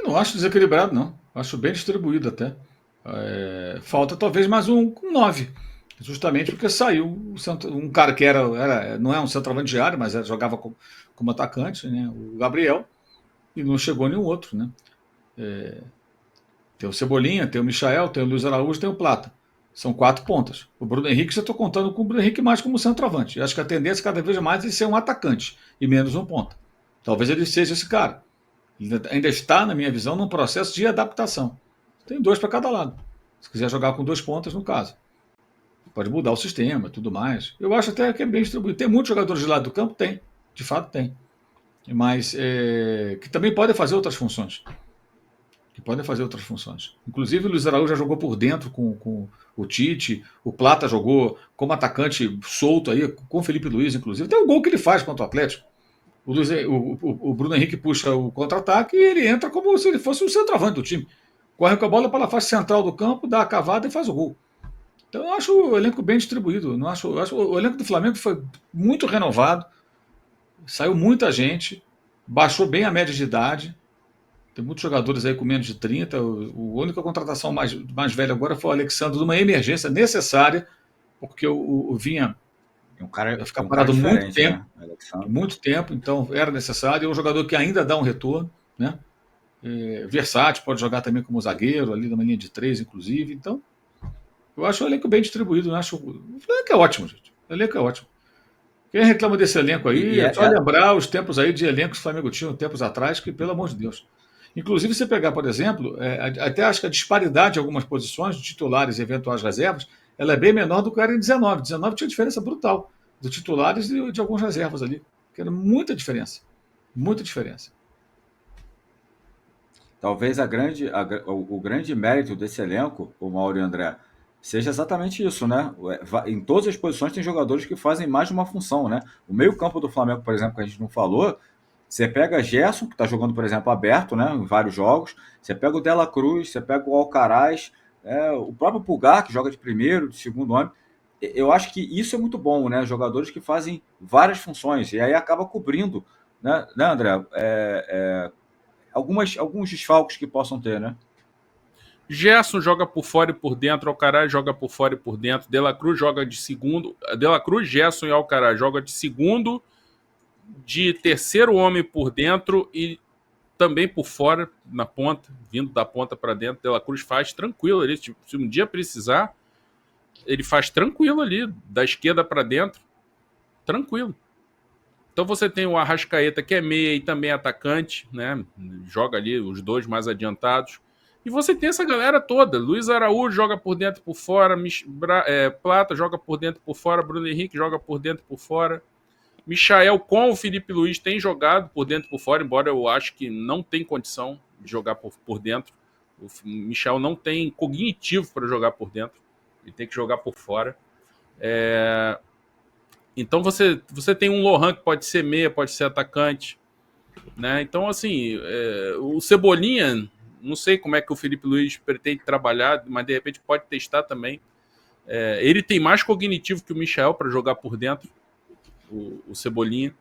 Eu não acho desequilibrado, não. Acho bem distribuído até. Falta talvez mais um com 9. Justamente porque saiu um cara que não é um centroavante de área, mas jogava como atacante, né? O Gabriel, e não chegou nenhum outro, né? Tem o Cebolinha, tem o Michael, tem o Luiz Araújo, tem o Plata. São 4 pontas. O Bruno Henrique, já estou contando com o Bruno Henrique mais como centroavante. Eu acho que a tendência cada vez mais é ser um atacante e menos um ponta. Talvez ele seja esse cara. Ele ainda está, na minha visão, num processo de adaptação. Tem 2 para cada lado. Se quiser jogar com 2 pontas, no caso. Pode mudar o sistema, tudo mais. Eu acho até que é bem distribuído. Tem muitos jogadores de lado do campo? Tem. De fato, tem. Mas que também podem fazer outras funções. Inclusive, o Luiz Araújo já jogou por dentro com o Tite. O Plata jogou como atacante solto aí, com o Felipe Luiz, inclusive. Tem um gol que ele faz contra o Atlético. O Bruno Henrique puxa o contra-ataque e ele entra como se ele fosse o centroavante do time. Corre com a bola para a faixa central do campo, dá a cavada e faz o gol. Então eu acho o elenco bem distribuído. Eu acho o elenco do Flamengo foi muito renovado, saiu muita gente, baixou bem a média de idade. Tem muitos jogadores aí com menos de 30. A única contratação mais velha agora foi o Alexandre, de uma emergência necessária, porque o Vinha ia ficar Um cara parado diferente, né, Alexandre? muito tempo, então era necessário. É um jogador que ainda dá um retorno, né? Versátil, pode jogar também como zagueiro, ali na linha de 3, inclusive. Então, eu acho o elenco bem distribuído. Eu acho... O elenco é ótimo, gente. O elenco é ótimo. Quem reclama desse elenco E, aí, e é é, só lembrar os tempos aí de elencos que o Flamengo tinha tempos atrás, que, pelo amor de Deus. Inclusive, você pegar, por exemplo, até acho que a disparidade em algumas posições, de titulares e eventuais reservas, ela é bem menor do que era em 19. 19 tinha diferença brutal de titulares e de algumas reservas ali. Que era muita diferença. Muita diferença. talvez o grande mérito desse elenco, o Mauro e o André, seja exatamente isso, né? Em todas as posições tem jogadores que fazem mais de uma função, né? O meio-campo do Flamengo, por exemplo, que a gente não falou, você pega Gerson, que está jogando, por exemplo, aberto, né? Em vários jogos. Você pega o Dela Cruz, você pega o Alcaraz, o próprio Pulgar, que joga de primeiro, de segundo homem. Eu acho que isso é muito bom, né? Jogadores que fazem várias funções e aí acaba cobrindo, né André? Alguns desfalques que possam ter, né? Gerson joga por fora e por dentro, Alcaraz joga por fora e por dentro, De La Cruz joga de segundo, De La Cruz, Gerson e Alcaraz joga de segundo, de terceiro homem por dentro e também por fora, na ponta, vindo da ponta para dentro. De La Cruz faz tranquilo ali, se um dia precisar, ele faz tranquilo ali, da esquerda para dentro, tranquilo. Então você tem o Arrascaeta, que é meia e também atacante, né? Joga ali os dois mais adiantados. E você tem essa galera toda. Luiz Araújo joga por dentro e por fora, Plata joga por dentro e por fora, Bruno Henrique joga por dentro e por fora. Michael com o Felipe Luiz tem jogado por dentro e por fora, embora eu acho que não tem condição de jogar por dentro. O Michael não tem cognitivo para jogar por dentro. Ele tem que jogar por fora. Então você tem um Lohan que pode ser meia, pode ser atacante. Né? Então, assim, o Cebolinha, não sei como é que o Felipe Luiz pretende trabalhar, mas de repente pode testar também. Ele tem mais cognitivo que o Michael para jogar por dentro, o Cebolinha.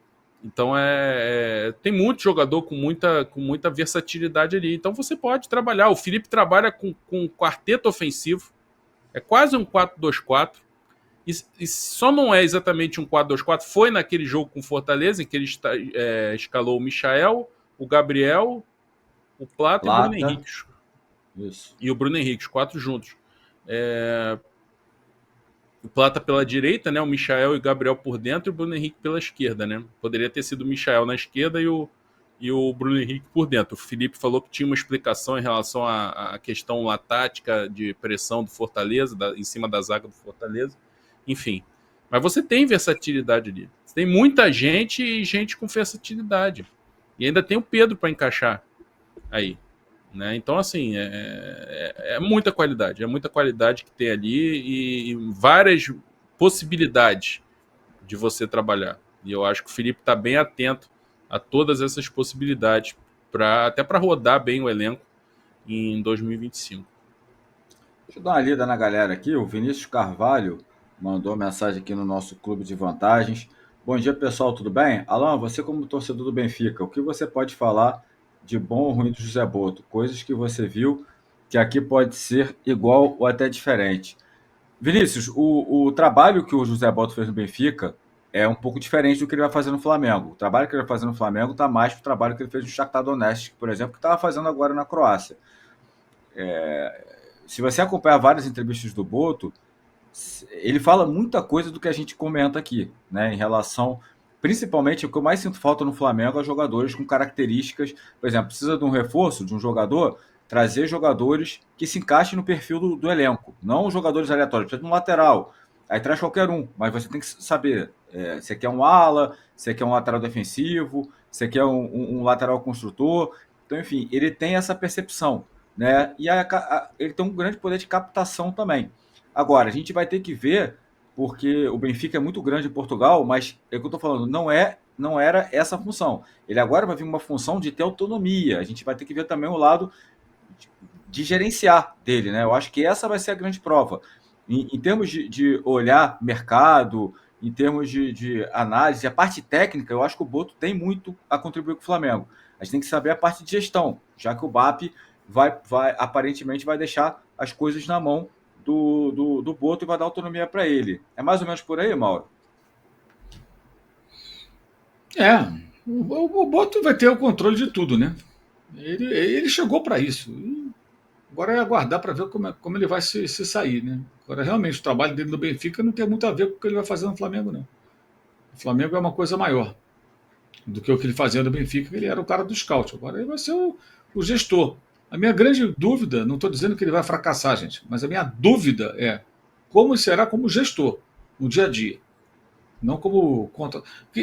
Então tem muito jogador com muita versatilidade ali. Então você pode trabalhar. O Felipe trabalha com um quarteto ofensivo. É quase um 4-2-4. E só não é exatamente um 4-2-4. Foi naquele jogo com Fortaleza, em que ele escalou o Michael, o Gabriel, o Plata e o Bruno Henrique. Isso. E o Bruno Henrique, os 4 juntos. O Plata pela direita, né? O Michael e o Gabriel por dentro e o Bruno Henrique pela esquerda, né? Poderia ter sido o Michael na esquerda e o Bruno Henrique por dentro. O Felipe falou que tinha uma explicação em relação à questão lá tática de pressão do Fortaleza, em cima da zaga do Fortaleza. Enfim. Mas você tem versatilidade ali. Você tem muita gente e gente com versatilidade. E ainda tem o Pedro para encaixar aí. Né? Então, assim, é muita qualidade. É muita qualidade que tem ali e várias possibilidades de você trabalhar. E eu acho que o Felipe está bem atento a todas essas possibilidades, até para rodar bem o elenco em 2025. Deixa eu dar uma lida na galera aqui. O Vinícius Carvalho mandou mensagem aqui no nosso clube de vantagens. Bom dia, pessoal, tudo bem? Alan, você como torcedor do Benfica, o que você pode falar de bom ou ruim do José Boto? Coisas que você viu que aqui pode ser igual ou até diferente. Vinícius, o trabalho que o José Boto fez no Benfica é um pouco diferente do que ele vai fazer no Flamengo. O trabalho que ele vai fazer no Flamengo está mais para o trabalho que ele fez no Shakhtar Donetsk, por exemplo, que estava fazendo agora na Croácia. Se você acompanhar várias entrevistas do Boto, ele fala muita coisa do que a gente comenta aqui, né, em relação, principalmente, o que eu mais sinto falta no Flamengo é jogadores com características, por exemplo, precisa de um reforço, de um jogador, trazer jogadores que se encaixem no perfil do elenco, não jogadores aleatórios, precisa de um lateral, aí traz qualquer um, mas você tem que saber, você quer um ala, você quer um lateral defensivo, você quer um lateral construtor, então, enfim, ele tem essa percepção, né, e ele tem um grande poder de captação também. Agora, a gente vai ter que ver, porque o Benfica é muito grande em Portugal, mas é o que eu estou falando, não era essa a função. Ele agora vai vir uma função de ter autonomia. A gente vai ter que ver também o lado de gerenciar dele, né? Eu acho que essa vai ser a grande prova. Em termos de olhar mercado, em termos de análise, a parte técnica, eu acho que o Boto tem muito a contribuir com o Flamengo. A gente tem que saber a parte de gestão, já que o BAP aparentemente vai deixar as coisas na mão do Boto e vai dar autonomia para ele. É mais ou menos por aí, Mauro? O Boto vai ter o controle de tudo, né? Ele chegou para isso. Agora é aguardar para ver como ele vai se sair, né? Agora, realmente, o trabalho dele no Benfica não tem muito a ver com o que ele vai fazer no Flamengo, não. O Flamengo é uma coisa maior do que o que ele fazia no Benfica, que ele era o cara do scout. Agora ele vai ser o gestor. A minha grande dúvida, não estou dizendo que ele vai fracassar, gente, mas a minha dúvida é como será como gestor no dia a dia. Não como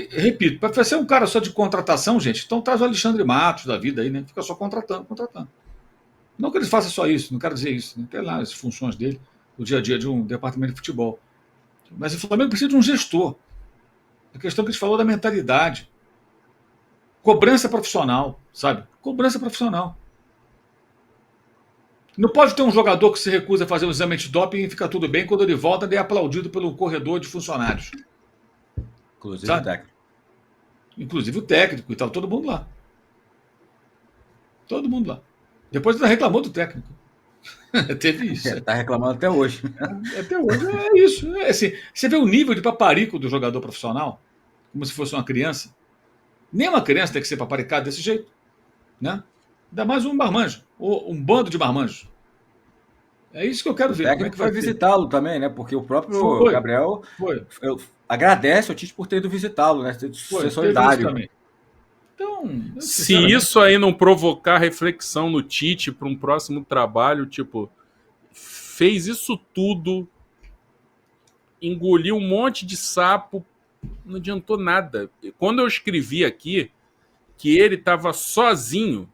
repito, para ser um cara só de contratação, gente, então traz o Alexandre Matos da vida aí, né? Fica só contratando. Não que ele faça só isso, não quero dizer isso, né? Tem lá as funções dele, o dia a dia de um departamento de futebol. Mas o Flamengo precisa de um gestor. A questão que a gente falou da mentalidade. Cobrança profissional, sabe? Cobrança profissional. Não pode ter um jogador que se recusa a fazer um exame de doping e fica tudo bem quando ele volta e é aplaudido pelo corredor de funcionários. Inclusive o técnico. Inclusive o técnico e tal, todo mundo lá. Todo mundo lá. Depois ainda reclamou do técnico. Teve isso. Está reclamando até hoje. Até hoje é isso. É assim, você vê o nível de paparico do jogador profissional, como se fosse uma criança. Nem uma criança tem que ser paparicada desse jeito. Né? Ainda mais um marmanjo, ou um bando de marmanjos. É isso que eu quero ver. O técnico foi visitá-lo também, né? Porque o próprio Gabriel agradece ao Tite por ter ido visitá-lo, né? Ter ser solidário. Também. Então, se isso aí não provocar reflexão no Tite para um próximo trabalho, tipo, fez isso tudo, engoliu um monte de sapo, não adiantou nada. Quando eu escrevi aqui que ele estava sozinho,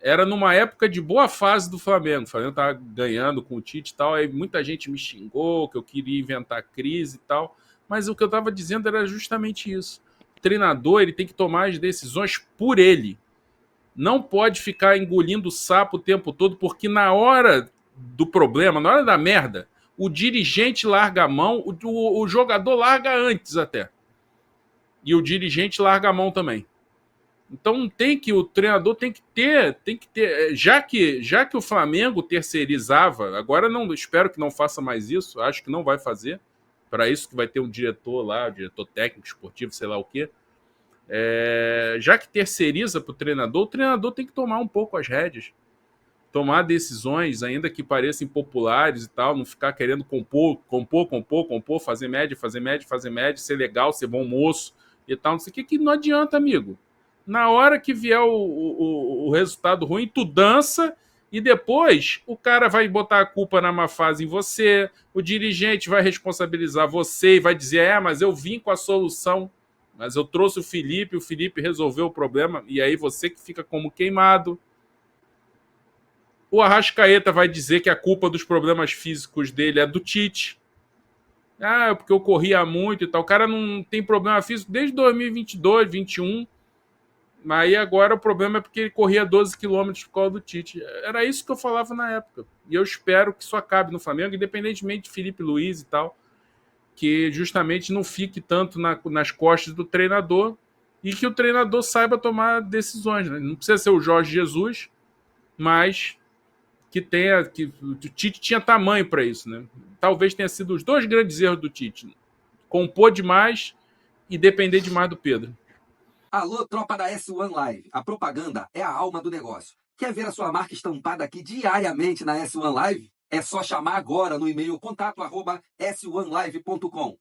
era numa época de boa fase do Flamengo. O Flamengo estava ganhando com o Tite e tal, aí muita gente me xingou, que eu queria inventar crise e tal, mas o que eu estava dizendo era justamente isso. O treinador, ele tem que tomar as decisões por ele. Não pode ficar engolindo sapo o tempo todo, porque na hora do problema, na hora da merda, o dirigente larga a mão, o jogador larga antes até. E o dirigente larga a mão também. Então o treinador tem que ter, já que o Flamengo terceirizava, agora não, espero que não faça mais isso, acho que não vai fazer, para isso que vai ter um diretor lá, diretor técnico, esportivo, sei lá o quê. Já que terceiriza para o treinador tem que tomar um pouco as rédeas, tomar decisões, ainda que pareçam impopulares e tal, não ficar querendo compor, fazer média, ser legal, ser bom moço e tal, não sei o que não adianta, amigo. Na hora que vier o resultado ruim, tu dança e depois o cara vai botar a culpa na má fase em você, o dirigente vai responsabilizar você e vai dizer, mas eu vim com a solução, mas eu trouxe o Felipe resolveu o problema, e aí você que fica como queimado. O Arrascaeta vai dizer que a culpa dos problemas físicos dele é do Tite. Porque eu corria muito e tal. O cara não tem problema físico desde 2022, 2021. Mas aí agora o problema é porque ele corria 12 quilômetros por causa do Tite. Era isso que eu falava na época. E eu espero que isso acabe no Flamengo, independentemente de Felipe Luiz e tal, que justamente não fique tanto nas costas do treinador e que o treinador saiba tomar decisões, né? Não precisa ser o Jorge Jesus, mas que o Tite tinha tamanho para isso, né? Talvez tenha sido os dois grandes erros do Tite: compor demais e depender demais do Pedro. Alô, tropa da S1 Live. A propaganda é a alma do negócio. Quer ver a sua marca estampada aqui diariamente na S1 Live? É só chamar agora no e-mail contato@s1live.com.